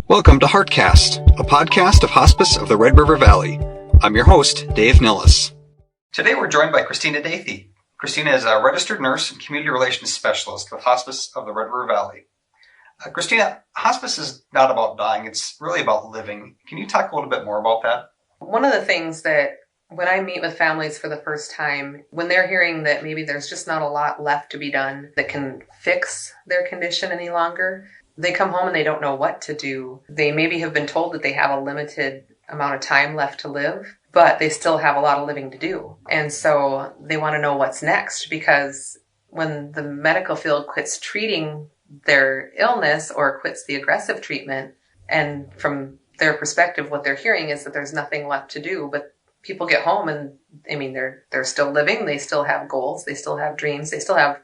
Welcome to Heartcast, a podcast of Hospice of the Red River Valley. I'm your host, Dave Nillis. Today we're joined by Christina Dathy. Christina is a registered nurse and community relations specialist with Hospice of the Red River Valley. Christina, hospice is not about dying, it's really about living. Can you talk a little bit more about that? One of the things that when I meet with families for the first time, when they're hearing that maybe there's just not a lot left to be done that can fix their condition any longer, they come home and they don't know what to do. They maybe have been told that they have a limited amount of time left to live, but they still have a lot of living to do. And so they want to know what's next, because when the medical field quits treating their illness or quits the aggressive treatment, and from their perspective, what they're hearing is that there's nothing left to do, but people get home and, they're still living, they still have goals, they still have dreams, they still have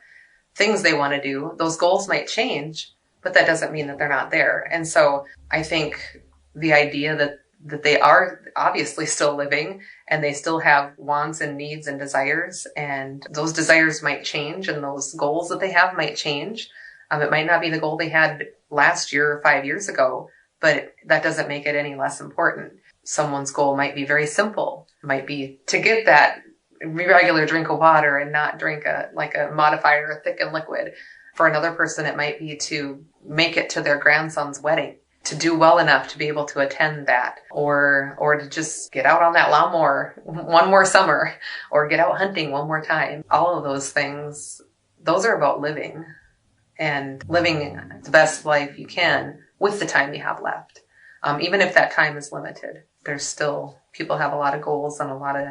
things they want to do. Those goals might change, but that doesn't mean that they're not there. And so I think the idea that they are obviously still living and they still have wants and needs and desires, and those desires might change and those goals that they have might change. It might not be the goal they had last year or 5 years ago, but that doesn't make it any less important. Someone's goal might be very simple. It might be to get that regular drink of water and not drink a modified or thickened liquid. For another person, it might be to make it to their grandson's wedding, to do well enough to be able to attend that, or to just get out on that lawnmower one more summer, or get out hunting one more time. All of those things, those are about living, and living the best life you can with the time you have left. Even if that time is limited, there's still, people have a lot of goals and a lot of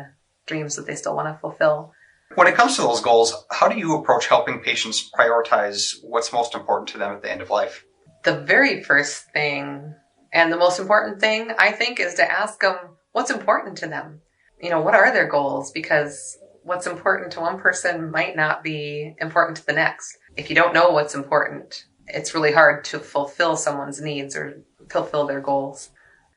dreams that they still want to fulfill. When it comes to those goals, how do you approach helping patients prioritize what's most important to them at the end of life? The very first thing, and the most important thing, I think, is to ask them what's important to them. What are their goals? Because what's important to one person might not be important to the next. If you don't know what's important, it's really hard to fulfill someone's needs or fulfill their goals.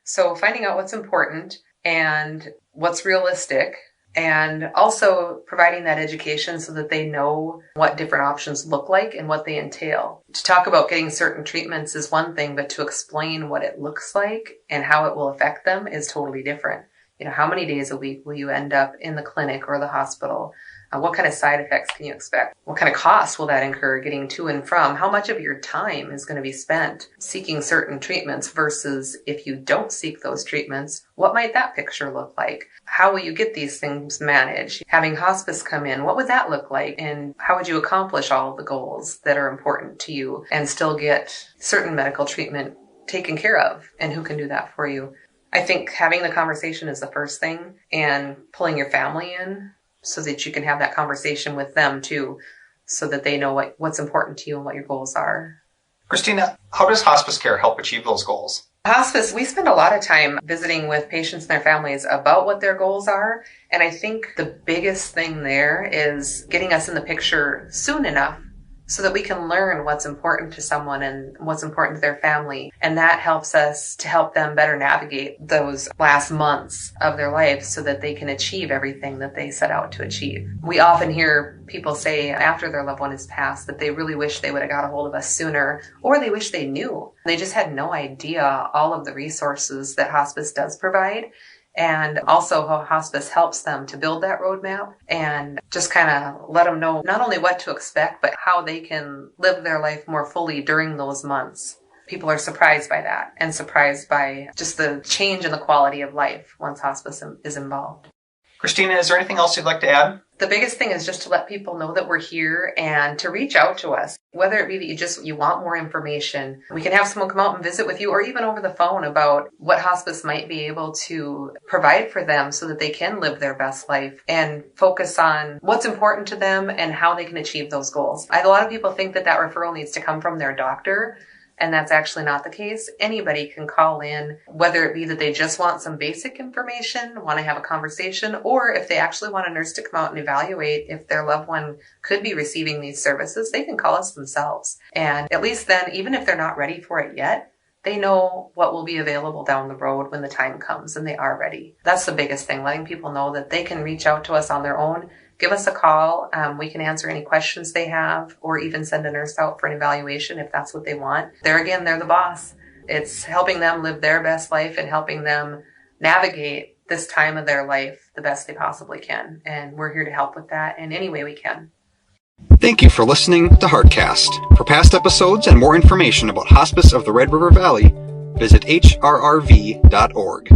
So finding out what's important and what's realistic, and also providing that education so that they know what different options look like and what they entail. To talk about getting certain treatments is one thing, but to explain what it looks like and how it will affect them is totally different. How many days a week will you end up in the clinic or the hospital? What kind of side effects can you expect? What kind of costs will that incur getting to and from? How much of your time is going to be spent seeking certain treatments versus if you don't seek those treatments, what might that picture look like? How will you get these things managed? Having hospice come in, what would that look like? And how would you accomplish all of the goals that are important to you and still get certain medical treatment taken care of? And who can do that for you? I think having the conversation is the first thing, and pulling your family in so that you can have that conversation with them too, so that they know what's important to you and what your goals are. Christina, how does hospice care help achieve those goals? Hospice, we spend a lot of time visiting with patients and their families about what their goals are. And I think the biggest thing there is getting us in the picture soon enough so that we can learn what's important to someone and what's important to their family. And that helps us to help them better navigate those last months of their life so that they can achieve everything that they set out to achieve. We often hear people say after their loved one has passed that they really wish they would have got a hold of us sooner, or they wish they knew. They just had no idea all of the resources that hospice does provide, and also how hospice helps them to build that roadmap and just kind of let them know not only what to expect, but how they can live their life more fully during those months. People are surprised by that, and surprised by just the change in the quality of life once hospice is involved. Christina, is there anything else you'd like to add? The biggest thing is just to let people know that we're here and to reach out to us, whether it be that you want more information. We can have someone come out and visit with you, or even over the phone about what hospice might be able to provide for them so that they can live their best life and focus on what's important to them and how they can achieve those goals. A lot of people think that referral needs to come from their doctor, and that's actually not the case. Anybody can call in, whether it be that they just want some basic information, want to have a conversation, or if they actually want a nurse to come out and evaluate if their loved one could be receiving these services, they can call us themselves. And at least then, even if they're not ready for it yet, they know what will be available down the road when the time comes and they are ready. That's the biggest thing, letting people know that they can reach out to us on their own. Give us a call. We can answer any questions they have, or even send a nurse out for an evaluation if that's what they want. There again, they're the boss. It's helping them live their best life and helping them navigate this time of their life the best they possibly can. And we're here to help with that in any way we can. Thank you for listening to Heartcast. For past episodes and more information about Hospice of the Red River Valley, visit hrrv.org.